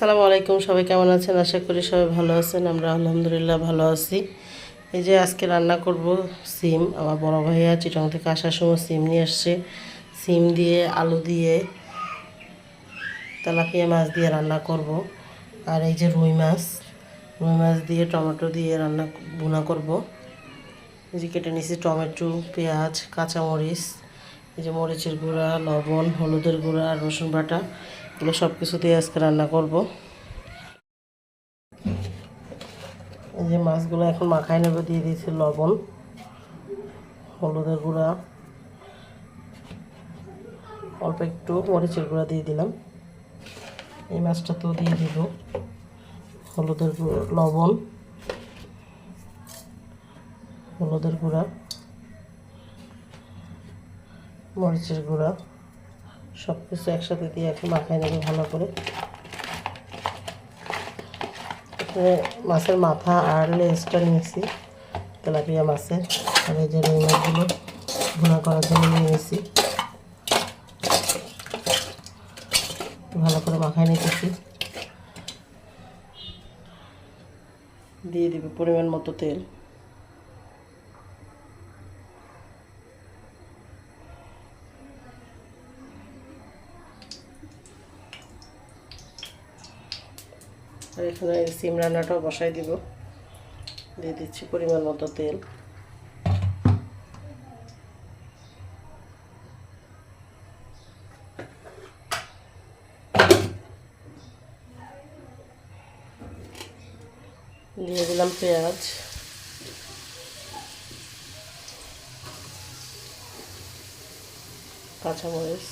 আসসালামু আলাইকুম, সবাই কেমন আছেন? আশা করি সবাই ভালো আছেন। আমরা আলহামদুলিল্লাহ ভালো আছি। এই যে আজকে রান্না করব সিম। আমার বড় ভাইয়া চিটং থেকে আসার সময় সিম নিয়ে আসছে। সিম দিয়ে আলু দিয়ে তেলাপিয়া মাছ দিয়ে রান্না করব। আর এই যে রুই মাছ দিয়ে টমেটো দিয়ে ভুনা করব। এই যে কেটে নিয়েছি টমেটো, পেঁয়াজ, কাঁচামরিচ, এই যে মরিচের গুঁড়া, লবণ, হলুদের গুঁড়া আর রসুন বাটা, এগুলো সব কিছু দিয়ে আজকে রান্না করব। এই যে মাছগুলো এখন মাখায় নেব। দিয়ে দিয়েছি লবণ, হলুদের গুঁড়া, অল্প একটু মরিচের গুঁড়া দিয়ে দিলাম। এই মাছটা তো দিয়ে দিব হলুদের গুঁড়া, লবণ, হলুদের গুঁড়া, মরিচের গুঁড়া, সব কিছু একসাথে দিয়ে এখন মাখায় নেব ভালো করে। মাছের মাথা আর লেজটা নিয়েছি তেলাপিয়া মাছের। আর এই যে রুই মাছগুলো ভুনা করার জন্য নিয়ে নিয়েছি। ভালো করে মাখায় নিতেছি। দিয়ে দিব পরিমাণ মতো তেল। আর এখানে সিম রান্নাটাও বসাই দিব। দিয়ে দিচ্ছি পরিমাণ মতো তেল। দিয়ে দিলাম পেঁয়াজ, কাঁচামরিচ,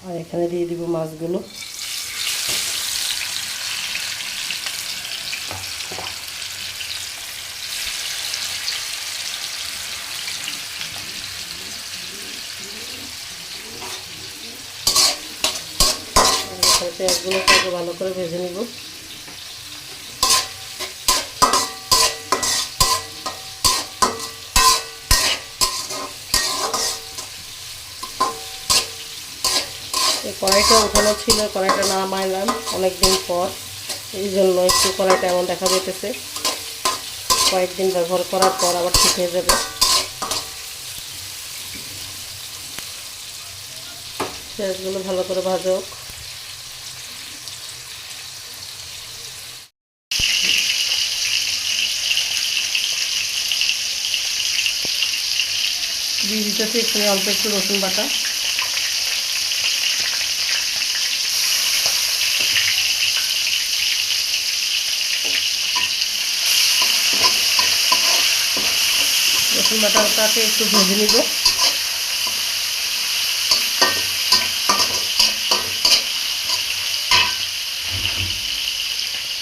আর এখানে দিয়ে দিব মাছগুলো। পেঁয়াজগুলোকে ভালো করে ভেজে নিব। এই কড়াইটা উঠানো ছিল, কড়াইটা নামাইলাম অনেকদিন পর, এই জন্য একটু কড়াইটা এমন দেখা যেতেছে। কয়েকদিন ব্যবহার করার পর আবার ঠিক হয়ে যাবে। পেঁয়াজগুলো ভালো করে ভাজো। দিয়ে দিতেছি এখানে অল্প একটু রসুন বাটা, রসুন বাটাটাকে একটু ভেজে নিব।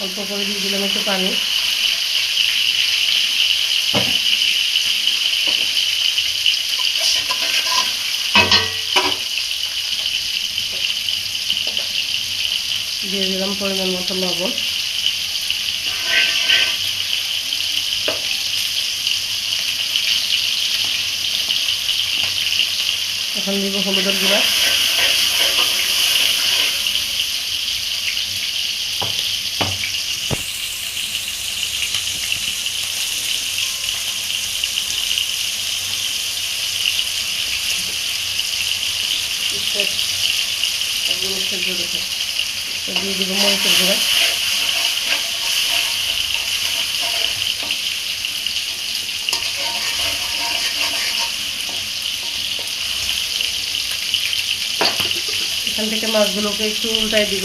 অল্প করে দিয়ে দিলাম একটু পানি। দিয়ে দিলাম পরিমাণ মতো লবণ। এখন দিব হলুদের গুঁড়া, দিয়ে দিব মরিচের গুঁড়া। এখান থেকে মাছগুলোকে একটু উল্টাই দিব।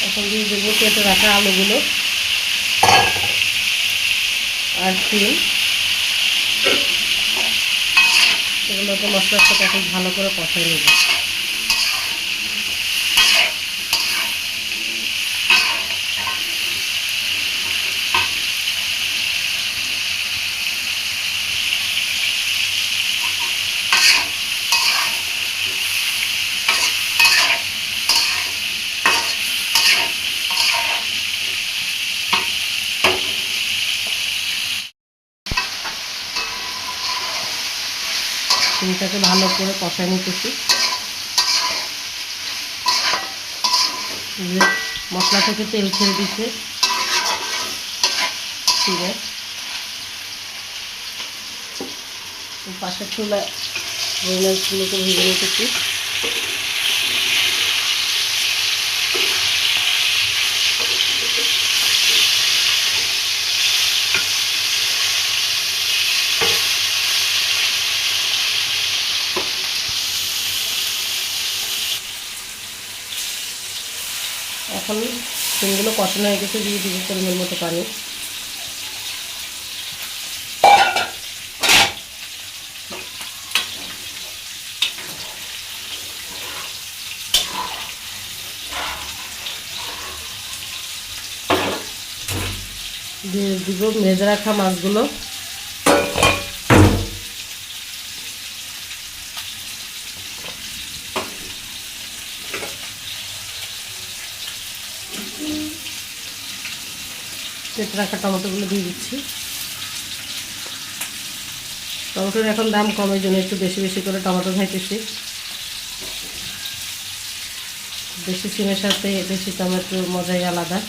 এখন দিয়ে দেবো কেটে রাখা আলুগুলো আর সিম। এগুলোকে মশলার সাথে এখন ভালো করে কষাই নেব। এটাকে ভালো করে কষায় নিতেছি। মশলা থেকে তেল ছেড়ে দিচ্ছে, ঠিক আছে। পাশের চুলায় রুই মাছগুলোকে ভেজে নিতেছি। এখন সিমগুলো কষানো হয়ে গেছে, দিয়ে দিব পরিমাণ মতো পানি। দিয়ে দিব ভেজে রাখা মাছগুলো। কেটে রাখা টমেটোগুলো দিয়ে দিচ্ছি। টমেটোর এখন দাম কমের জন্য একটু বেশি বেশি করে টমেটো খাইতেছি। দেশি সিমের সাথে দেশি টমেটোর মজাই আলাদা।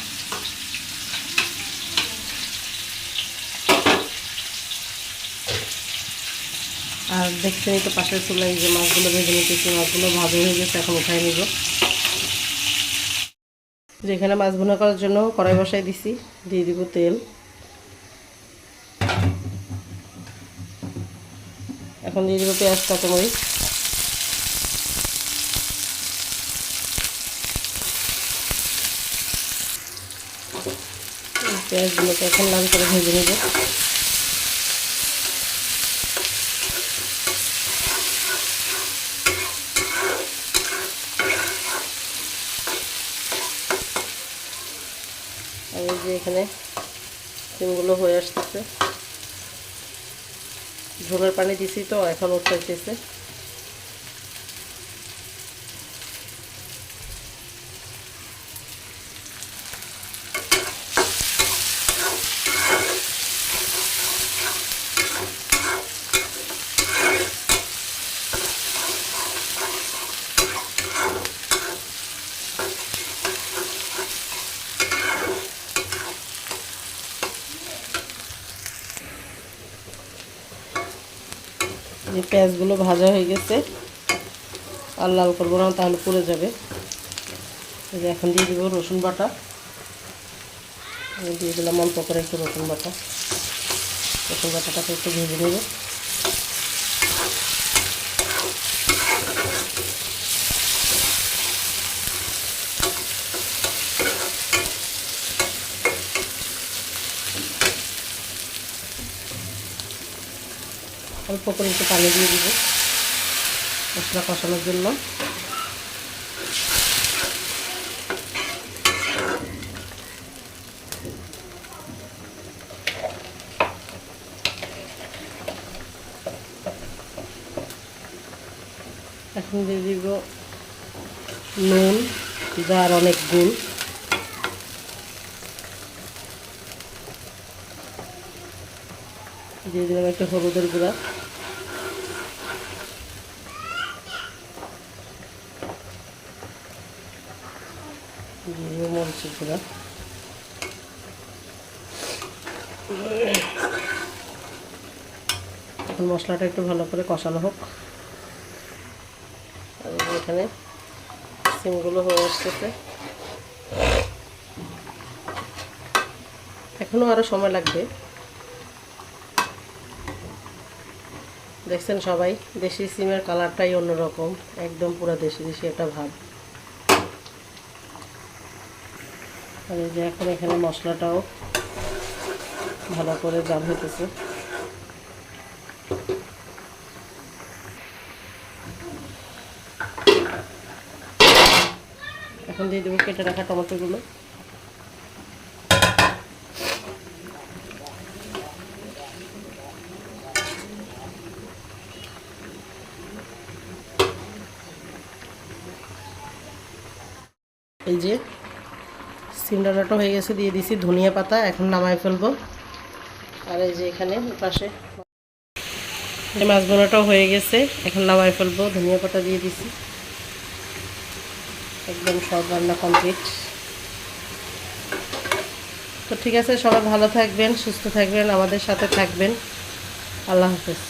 আর দেখছেন তো পাশের চুলায় যে মাছগুলো ভেজে নিতেছি, মাছগুলো ভাজা হয়ে গেছে, এখন উঠাই নিব। যেখানে মাছ ভুনা করার জন্য কড়াই বসাই দিছি, দিয়ে দিব তেল। এখন দিয়ে দিব পেঁয়াজ কাঁচামরিচ। পেঁয়াজগুলোকে এখন লাল করে ভেজে নেব। আর এই যে এখানে সিমগুলো হয়ে আসতেছে, ঝোলের পানি দিছি তো এখন উঠতেছে। যে পেঁয়াজগুলো ভাজা হয়ে গেছে, আর লাল করবো না, তাহলে পুড়ে যাবে। এখন দিয়ে দিব রসুন বাটা। দিয়ে দিলাম অল্প করে একটু রসুন বাটা। রসুন বাটাটাকে একটু ভেজে নেব। অল্প করে একটু পানি দিয়ে দিব মশলা কষানোর জন্য। এখন দিয়ে দিব নুন, যার অনেক গুণ। দিয়ে দিলাম একটু হলুদের গুঁড়া। দিয়ে দিব মরিচের গুঁড়া। এখন মশলাটা একটু ভালো করে কষানো হোক। আর এখানে সিমগুলো হয়ে আসতেছে, এখনো আরো সময় লাগবে। দেখছেন সবাই, দেশি সিমের কালারটাই অন্যরকম, একদম পুরো দেশি দেশি একটা ভাব। আর এই যে এখন এখানে মশলাটাও ভালো করে জাল হইতেছে। এখন দিয়ে দেবো কেটে রাখা টমেটোগুলো। এই যে সিম ডাঁটাটা হয়ে গেছে, দিয়ে দিছি ধনিয়া পাতা। এখন নামাই ফেলবো। আর এই যে এখানে পাশে এই মাছ বোনাটাও হয়ে গেছে, এখন নামাই ফেলবো। ধনিয়া পাতা দিয়ে দিছি, একদম সব রান্না কমপ্লিট। তো ঠিক আছে, সবাই ভালো থাকবেন, সুস্থ থাকবেন, আমাদের সাথে থাকবেন। আল্লাহ হাফেজ।